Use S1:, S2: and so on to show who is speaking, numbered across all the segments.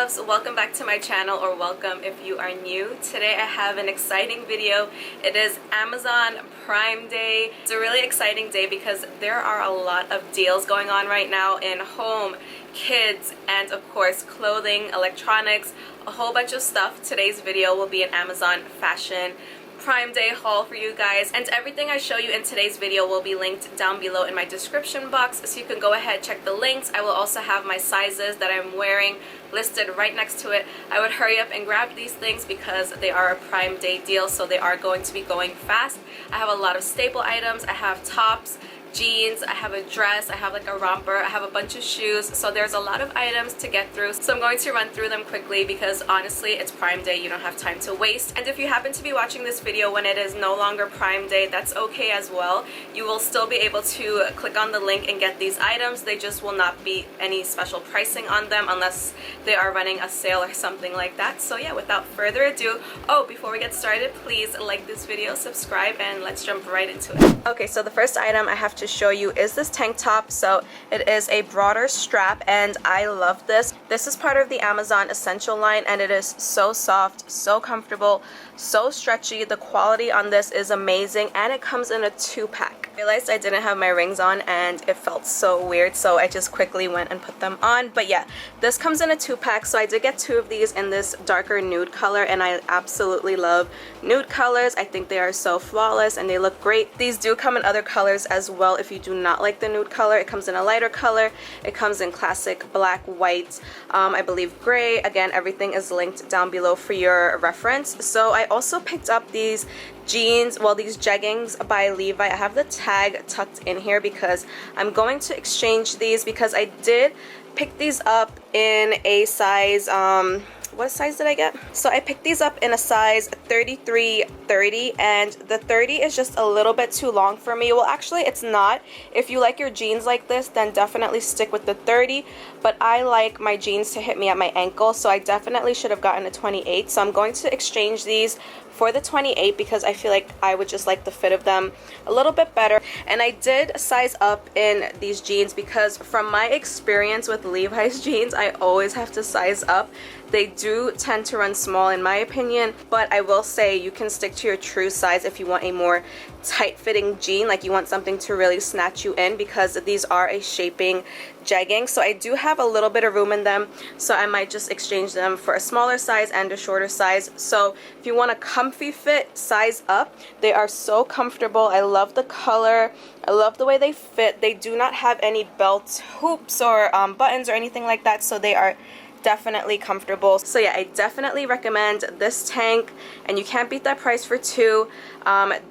S1: loves, welcome back to my channel, or welcome if you are new. Today I have an exciting video. It is Amazon Prime Day. It's a really exciting day because there are a lot of deals going on right now in home, kids, and of course clothing, electronics, a whole bunch of stuff. Today's video will be an Amazon fashion Prime Day haul for you guys, and everything I show you in today's video will be linked down below in my description box, so you can go ahead, check the links. I will also have my sizes that I'm wearing listed right next to it. I would hurry up and grab these things because they are a Prime Day deal, so they are going to be going fast. I have a lot of staple items. I have tops, jeans, I have a dress, I have like a romper, I have a bunch of shoes, so there's a lot of items to get through. So I'm going to run through them quickly because honestly it's Prime Day, you don't have time to waste. And if you happen to be watching this video when it is no longer Prime Day, that's okay as well. You will still be able to click on the link and get these items. They just will not be any special pricing on them unless they are running a sale or something like that. So yeah, without further ado, before we get started, please like this video, subscribe, and let's jump right into it. Okay, so the first item I have to show you is this tank top. So it is a broader strap and I love this. This is part of the Amazon Essential line and it is so soft, so comfortable, so stretchy. The quality on this is amazing and it comes in a 2-pack. I realized I didn't have my rings on and it felt so weird, so I just quickly went and put them on. But yeah, this comes in a 2-pack, so I did get 2 of these in this darker nude color, and I absolutely love nude colors. I think they are so flawless and they look great. These do come in other colors as well. If you do not like the nude color, it comes in a lighter color. It comes in classic black, white, I believe gray. Again, everything is linked down below for your reference. So I also picked up these jeans, well, these jeggings by Levi. I have the tag tucked in here because I'm going to exchange these because I did pick these up in a size, what size did I get? So I picked these up in a size 33-30, and the 30 is just a little bit too long for me. Well, actually it's not. If you like your jeans like this, then definitely stick with the 30, but I like my jeans to hit me at my ankle, so I definitely should have gotten a 28. So I'm going to exchange these for the 28 because I feel like I would just like the fit of them a little bit better. And I did size up in these jeans because from my experience with Levi's jeans, I always have to size up. They do tend to run small in my opinion, but I will say you can stick to your true size if you want a more tight-fitting jean, like you want something to really snatch you in, because these are a shaping jegging. So I do have a little bit of room in them, so I might just exchange them for a smaller size and a shorter size. So if you want a comfy fit, size up. They are so comfortable. I love the color. I love the way they fit. They do not have any belt hoops or buttons or anything like that, so they are definitely comfortable. So yeah, I definitely recommend this tank, and you can't beat that price for 2.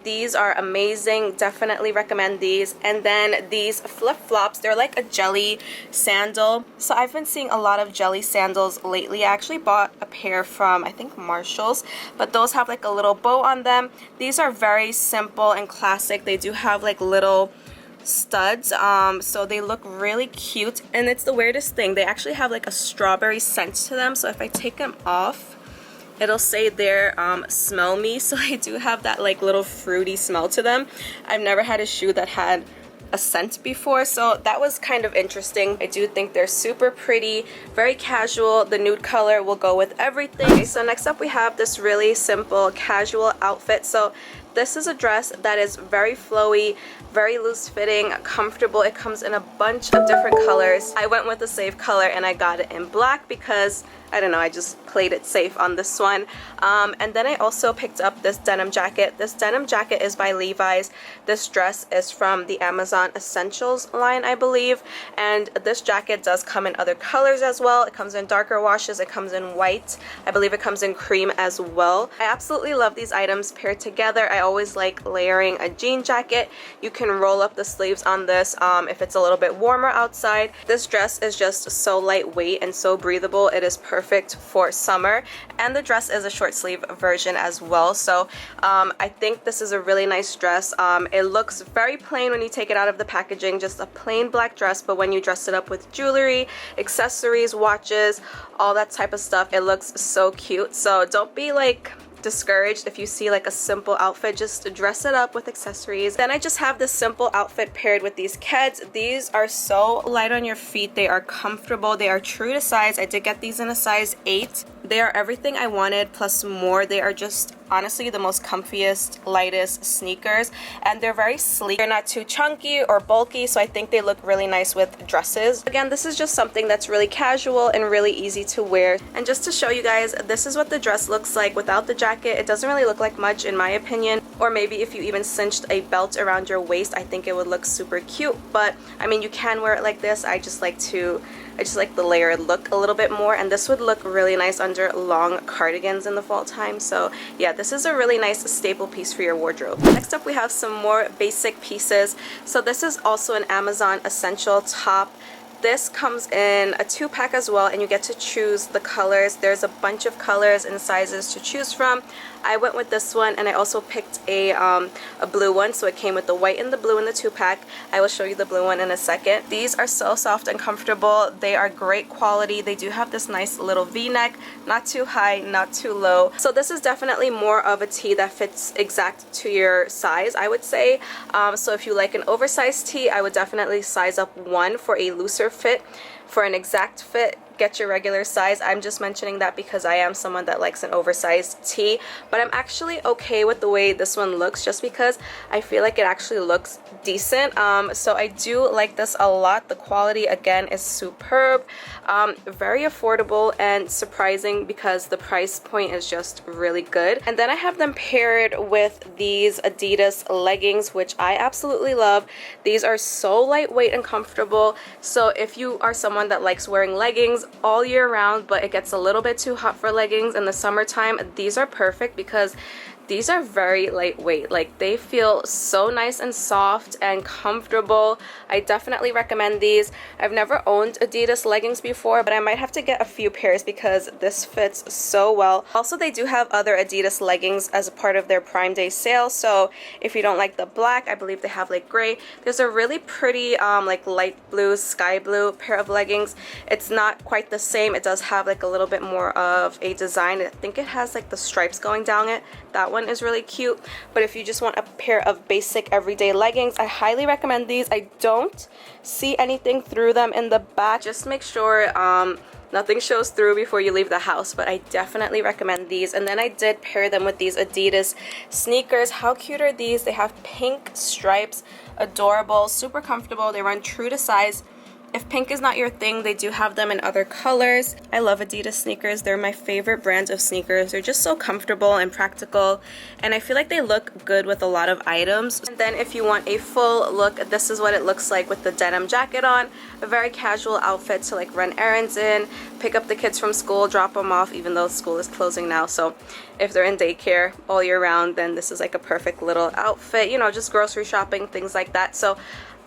S1: These are amazing. Definitely recommend these. And then these flip-flops, they're like a jelly sandal. So I've been seeing a lot of jelly sandals lately. I actually bought a pair from, I think, Marshall's, but those have like a little bow on them. These are very simple and classic. They do have like little studs, so they look really cute, and it's the weirdest thing, they actually have like a strawberry scent to them. So if I take them off, it'll say there, smell me. So I do have that like little fruity smell to them. I've never had a shoe that had a scent before, so that was kind of interesting. I do think they're super pretty, very casual. The nude color will go with everything. Okay, so next up we have this really simple casual outfit. So this is a dress that is very flowy, very loose fitting, comfortable. It comes in a bunch of different colors. I went with the safe color and I got it in black because I don't know, I just played it safe on this one. And then I also picked up this denim jacket. This denim jacket is by Levi's. This dress is from the Amazon Essentials line, I believe. And this jacket does come in other colors as well. It comes in darker washes. It comes in white. I believe it comes in cream as well. I absolutely love these items paired together. I always like layering a jean jacket. You can roll up the sleeves on this if it's a little bit warmer outside. This dress is just so lightweight and so breathable. It is perfect for summer, and the dress is a short sleeve version as well. So I think this is a really nice dress. It looks very plain when you take it out of the packaging, just a plain black dress, but when you dress it up with jewelry, accessories, watches, all that type of stuff, it looks so cute. So don't be like discouraged if you see like a simple outfit, just dress it up with accessories. Then I just have this simple outfit paired with these Keds. These are so light on your feet. They are comfortable. They are true to size. I did get these in a size 8. They are everything I wanted plus more. They are just honestly the most comfiest, lightest sneakers, and they're very sleek. They're not too chunky or bulky, so I think they look really nice with dresses. Again, this is just something that's really casual and really easy to wear. And just to show you guys, this is what the dress looks like without the jacket. It doesn't really look like much in my opinion, or maybe if you even cinched a belt around your waist, I think it would look super cute. But I mean, you can wear it like this. I just like the layered look a little bit more, and this would look really nice under long cardigans in the fall time. So yeah, this is a really nice staple piece for your wardrobe. Next up, we have some more basic pieces. So this is also an Amazon essential top. This comes in a 2-pack as well, and you get to choose the colors. There's a bunch of colors and sizes to choose from. I went with this one, and I also picked a blue one, so it came with the white and the blue in the 2-pack. I will show you the blue one in a second. These are so soft and comfortable. They are great quality. They do have this nice little V-neck, not too high, not too low. So this is definitely more of a tee that fits exact to your size, I would say. So if you like an oversized tee, I would definitely size up 1 for a looser fit. For an exact fit, get your regular size. I'm just mentioning that because I am someone that likes an oversized tee, but I'm actually okay with the way this one looks just because I feel like it actually looks decent. So I do like this a lot. The quality again is superb, very affordable and surprising because the price point is just really good. And then I have them paired with these Adidas leggings, which I absolutely love. These are so lightweight and comfortable. So if you are someone that likes wearing leggings all year round, but it gets a little bit too hot for leggings in the summertime, these are perfect because these are very lightweight. Like, they feel so nice and soft and comfortable. I definitely recommend these. I've never owned Adidas leggings before, but I might have to get a few pairs because this fits so well. Also, they do have other Adidas leggings as a part of their Prime Day sale, so if you don't like the black, I believe they have like gray. There's a really pretty like light blue, sky blue pair of leggings. It's not quite the same. It does have like a little bit more of a design. I think it has like the stripes going down it. That one is really cute. But if you just want a pair of basic everyday leggings, I highly recommend these. I don't see anything through them in the back. Just make sure nothing shows through before you leave the house, but I definitely recommend these. And then I did pair them with these Adidas sneakers. How cute are these? They have pink stripes, adorable, super comfortable. They run true to size. If pink is not your thing, they do have them in other colors. I love Adidas sneakers. They're my favorite brand of sneakers. They're just so comfortable and practical, and I feel like they look good with a lot of items. And then if you want a full look, this is what it looks like with the denim jacket on. A very casual outfit to like run errands in, pick up the kids from school, drop them off, even though school is closing now. So if they're in daycare all year round, then this is like a perfect little outfit, you know, just grocery shopping, things like that. So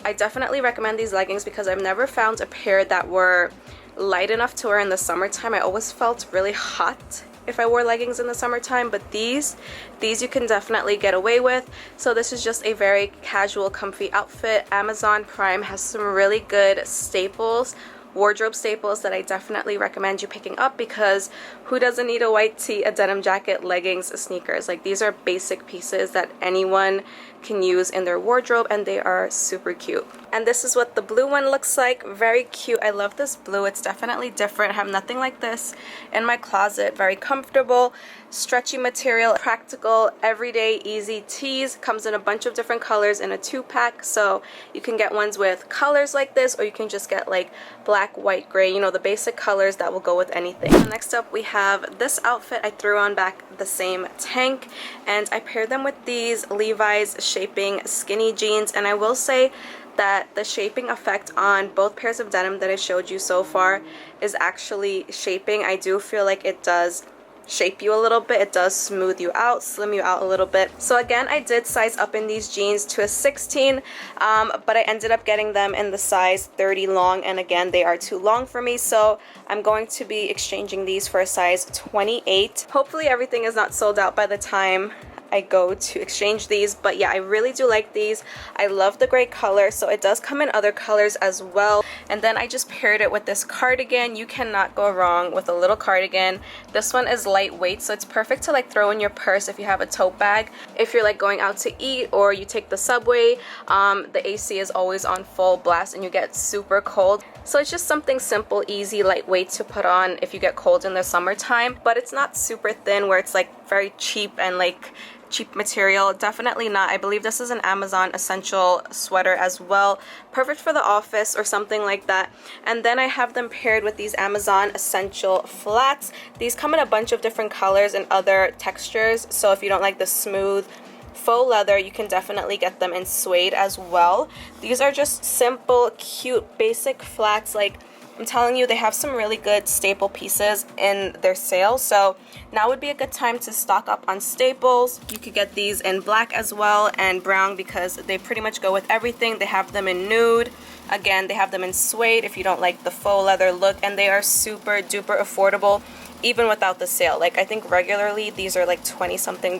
S1: I definitely recommend these leggings because I've never found a pair that were light enough to wear in the summertime. I always felt really hot if I wore leggings in the summertime, but these you can definitely get away with. So this is just a very casual, comfy outfit. Amazon Prime has some really good staples, wardrobe staples, that I definitely recommend you picking up because who doesn't need a white tee, a denim jacket, leggings, sneakers? Like, these are basic pieces that anyone can use in their wardrobe, and they are super cute. And this is what the blue one looks like. Very cute. I love this blue. It's definitely different. I have nothing like this in my closet. Very comfortable, stretchy material, practical, everyday, easy tees. Comes in a bunch of different colors in a 2-pack, so you can get ones with colors like this, or you can just get like black, white, gray, you know, the basic colors that will go with anything. Next up, we have this outfit. I threw on back the same tank, and I paired them with these Levi's shaping skinny jeans. And I will say that the shaping effect on both pairs of denim that I showed you so far is actually shaping. I do feel like it does shape you a little bit. It does smooth you out, slim you out a little bit. So again, I did size up in these jeans to a 16, but I ended up getting them in the size 30 long, and again, they are too long for me, so I'm going to be exchanging these for a size 28. Hopefully everything is not sold out by the time I go to exchange these. But yeah, I really do like these. I love the gray color, so it does come in other colors as well. And then I just paired it with this cardigan. You cannot go wrong with a little cardigan. This one is lightweight, so it's perfect to like throw in your purse if you have a tote bag. If you're like going out to eat or you take the subway, the AC is always on full blast and you get super cold. So it's just something simple, easy, lightweight to put on if you get cold in the summertime. But it's not super thin where it's like very cheap and like cheap material. Definitely not. I believe this is an Amazon essential sweater as well. Perfect for the office or something like that. And then I have them paired with these Amazon essential flats. These come in a bunch of different colors and other textures. So if you don't like the smooth faux leather, you can definitely get them in suede as well. These are just simple, cute, basic flats. Like, I'm telling you, they have some really good staple pieces in their sale, so now would be a good time to stock up on staples. You could get these in black as well and brown because they pretty much go with everything. They have them in nude. Again, they have them in suede if you don't like the faux leather look, and they are super duper affordable even without the sale. Like, I think regularly these are like $20-something,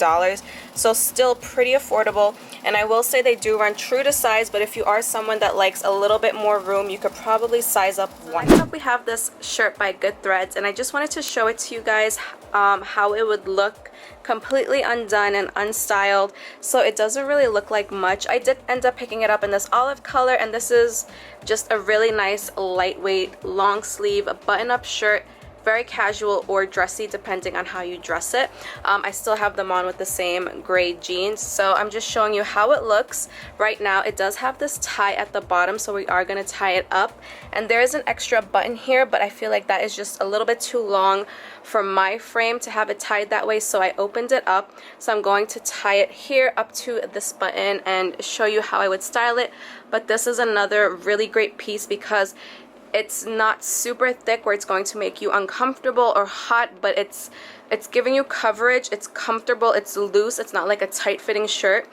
S1: so still pretty affordable. And I will say they do run true to size, but if you are someone that likes a little bit more room, you could probably size up one. Next up, we have this shirt by Good Threads, and I just wanted to show it to you guys how it would look completely undone and unstyled. So it doesn't really look like much. I did end up picking it up in this olive color, and this is just a really nice lightweight long sleeve button-up shirt. Very casual or dressy depending on how you dress it. I still have them on with the same gray jeans, so I'm just showing you how it looks right now. It does have this tie at the bottom, so we are going to tie it up, and there is an extra button here, but I feel like that is just a little bit too long for my frame to have it tied that way, so I opened it up. So I'm going to tie it here up to this button and show you how I would style it. But this is another really great piece because it's not super thick where it's going to make you uncomfortable or hot, but it's giving you coverage. It's comfortable, it's loose, it's not like a tight-fitting shirt,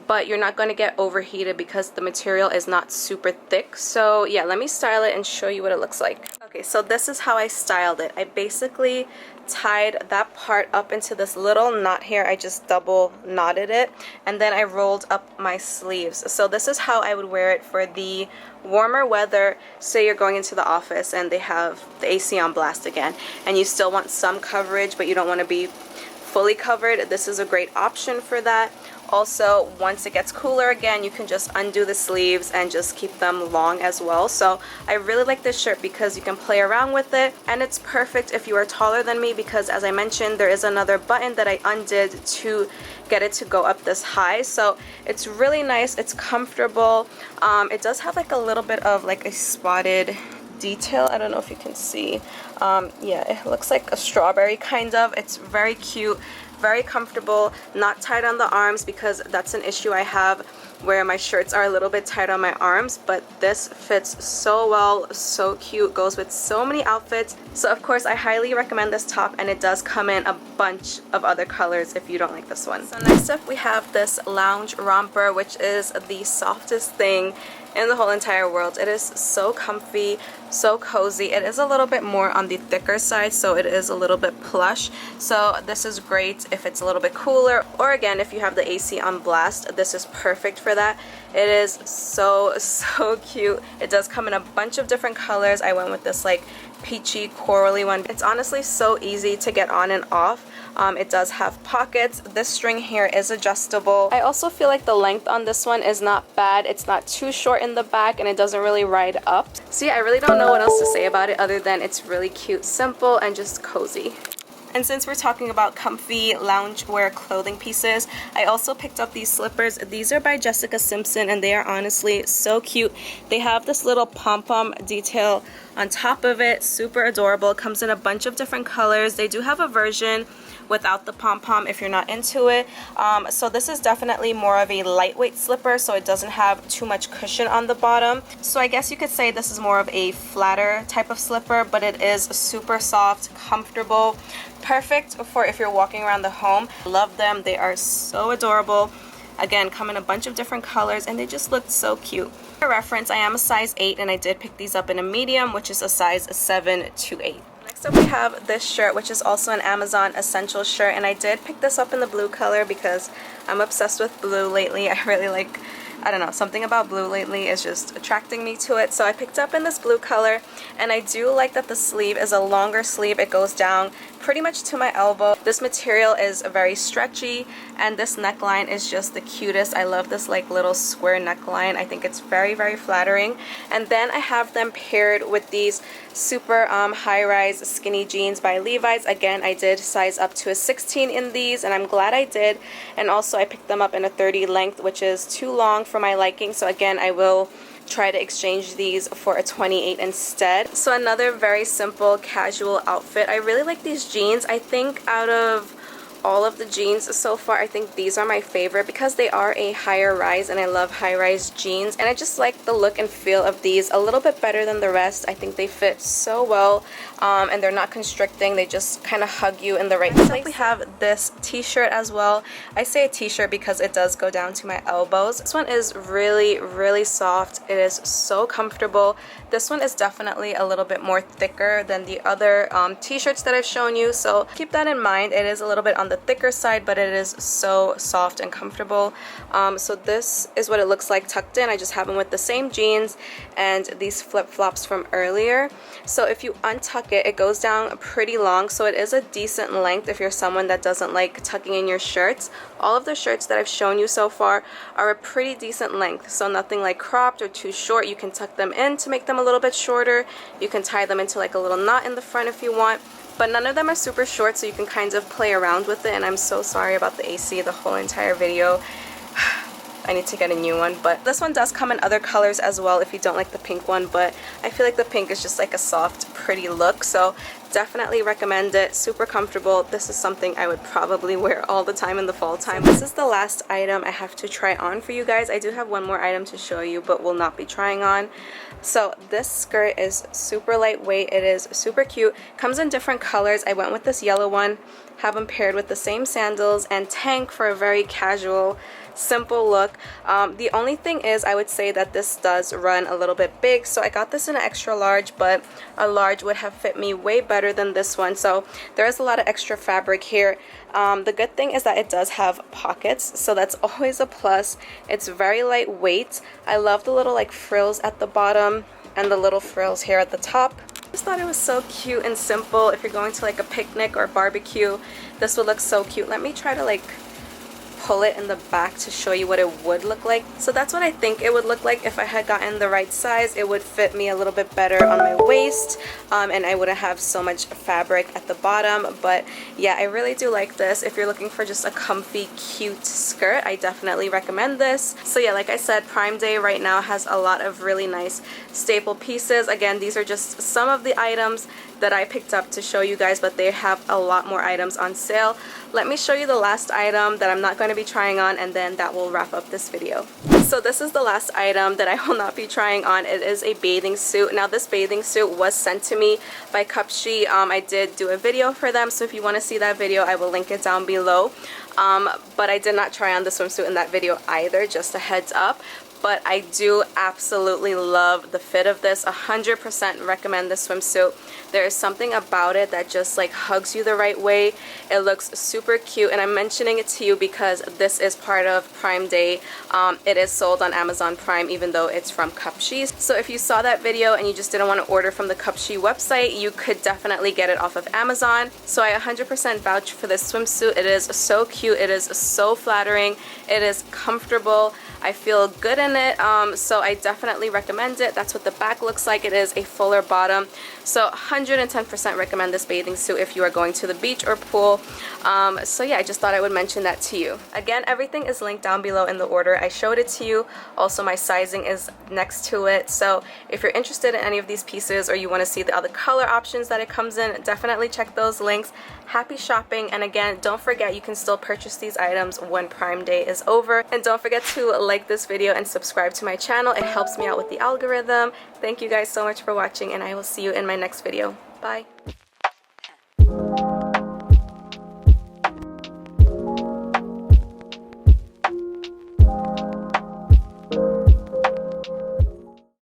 S1: but you're not going to get overheated because the material is not super thick. So yeah, let me style it and show you what it looks like. Okay, so this is how I styled it. I basically tied that part up into this little knot here. I just double knotted it, and then I rolled up my sleeves. So this is how I would wear it for the warmer weather. Say you're going into the office and they have the AC on blast again, and you still want some coverage but you don't want to be fully covered. This is a great option for that. Also, once it gets cooler again, you can just undo the sleeves and just keep them long as well. So I really like this shirt because you can play around with it, and it's perfect if you are taller than me because, as I mentioned, there is another button that I undid to get it to go up this high. So it's really nice, it's comfortable. It does have like a little bit of like a spotted detail. I don't know if you can see. Yeah, it looks like a strawberry kind of. It's very cute, very comfortable, not tight on the arms because that's an issue I have where my shirts are a little bit tight on my arms, but this fits so well, so cute, goes with so many outfits. So of course I highly recommend this top, and it does come in a bunch of other colors if you don't like this one. So next up we have this lounge romper, which is the softest thing in the whole entire world. It is so comfy, so cozy. It is a little bit more on the thicker side, so it is a little bit plush. So this is great if it's a little bit cooler, or again if you have the AC on blast, this is perfect for that. It is so cute. It does come in a bunch of different colors. I went with this like peachy corally one. It's honestly so easy to get on and off. It does have pockets. This string here is adjustable. I also feel like the length on this one is not bad. It's not too short in the back, and it doesn't really ride up. See, I really don't know what else to say about it other than it's really cute, simple, and just cozy. And since we're talking about comfy loungewear clothing pieces, I also picked up these slippers. These are by Jessica Simpson, and they are honestly so cute. They have this little pom-pom detail on top of it, super adorable. It comes in a bunch of different colors. They do have a version without the pom-pom if you're not into it. So this is definitely more of a lightweight slipper, so it doesn't have too much cushion on the bottom. So I guess you could say this is more of a flatter type of slipper, but it is super soft, comfortable, perfect for if you're walking around the home. Love them. They are so adorable. Again, come in a bunch of different colors, and they just look so cute. For reference, I am a size 8, and I did pick these up in a medium, which is a size 7 to 8. Next up we have this shirt, which is also an Amazon Essentials shirt, and I did pick this up in the blue color because I'm obsessed with blue lately. I really like, I don't know, something about blue lately is just attracting me to it. So I picked up in this blue color, and I do like that the sleeve is a longer sleeve. It goes down pretty much to my elbow. This material is very stretchy, and this neckline is just the cutest. I love this like little square neckline. I think it's very, very flattering. And then I have them paired with these super high-rise skinny jeans by Levi's. Again, I did size up to a 16 in these, and I'm glad I did. And also I picked them up in a 30 length, which is too long for my liking. So again, I will try to exchange these for a 28 instead. So another very simple casual outfit. I really like these jeans. I think out of all of the jeans so far, I think these are my favorite because they are a higher rise, and I love high rise jeans, and I just like the look and feel of these a little bit better than the rest. I think they fit so well, and they're not constricting. They just kind of hug you in the right place. We have this t-shirt as well. I say a t-shirt because it does go down to my elbows. This one is really, really soft. It is so comfortable. This one is definitely a little bit more thicker than the other t-shirts that I've shown you, so keep that in mind. It is a little bit on the thicker side, but it is so soft and comfortable. So this is what it looks like tucked in. I just have them with the same jeans and these flip-flops from earlier. So if you untuck it, it goes down pretty long, so it is a decent length if you're someone that doesn't like tucking in your shirts. All of the shirts that I've shown you so far are a pretty decent length, so nothing like cropped or too short. You can tuck them in to make them a little bit shorter. You can tie them into like a little knot in the front if you want, but none of them are super short, so you can kind of play around with it. And I'm so sorry about the AC the whole entire video. I need to get a new one, but this one does come in other colors as well if you don't like the pink one, but I feel like the pink is just like a soft, pretty look, so definitely recommend it. Super comfortable. This is something I would probably wear all the time in the fall time. This is the last item I have to try on for you guys. I do have one more item to show you, but will not be trying on. So this skirt is super lightweight. It is super cute. Comes in different colors. I went with this yellow one. Have them paired with the same sandals and tank for a very casual, simple look. The only thing is, I would say that this does run a little bit big, so I got this in an extra large, but a large would have fit me way better than this one. So there is a lot of extra fabric here. The good thing is that it does have pockets, so that's always a plus. It's very lightweight. I love the little like frills at the bottom and the little frills here at the top. I just thought it was so cute and simple. If you're going to like a picnic or barbecue, this would look so cute. Let me try to like pull it in the back to show you what it would look like. So that's what I think it would look like if I had gotten the right size. It would fit me a little bit better on my waist, and I wouldn't have so much fabric at the bottom. But yeah, I really do like this. If you're looking for just a comfy, cute skirt, I definitely recommend this. So yeah, like I said, Prime Day right now has a lot of really nice staple pieces. Again, these are just some of the items that I picked up to show you guys, but they have a lot more items on sale. Let me show you the last item that I'm not going to be trying on, and then that will wrap up this video. So this is the last item that I will not be trying on. It is a bathing suit. Now this bathing suit was sent to me by Cupshe. I did do a video for them, so if you want to see that video, I will link it down below. But I did not try on the swimsuit in that video either, just a heads up. But I do absolutely love the fit of this. 100% recommend this swimsuit. There is something about it that just like hugs you the right way. It looks super cute, and I'm mentioning it to you because this is part of Prime Day. It is sold on Amazon Prime, even though it's from Cupshe. So if you saw that video and you just didn't want to order from the Cupshe website, you could definitely get it off of Amazon. So I 100% vouch for this swimsuit. It is so cute. It is so flattering. It is comfortable. I feel good in it, so I definitely recommend it. That's what the back looks like. It is a fuller bottom, so 110% recommend this bathing suit if you are going to the beach or pool. So yeah, I just thought I would mention that to you. Again, everything is linked down below in the order I showed it to you. Also, my sizing is next to it, so if you're interested in any of these pieces or you want to see the other color options that it comes in, definitely check those links. Happy shopping, and again, don't forget you can still purchase these items when Prime Day is over. And don't forget to like this video and subscribe to my channel. It helps me out with the algorithm. Thank you guys so much for watching, and I will see you in my next video. Bye.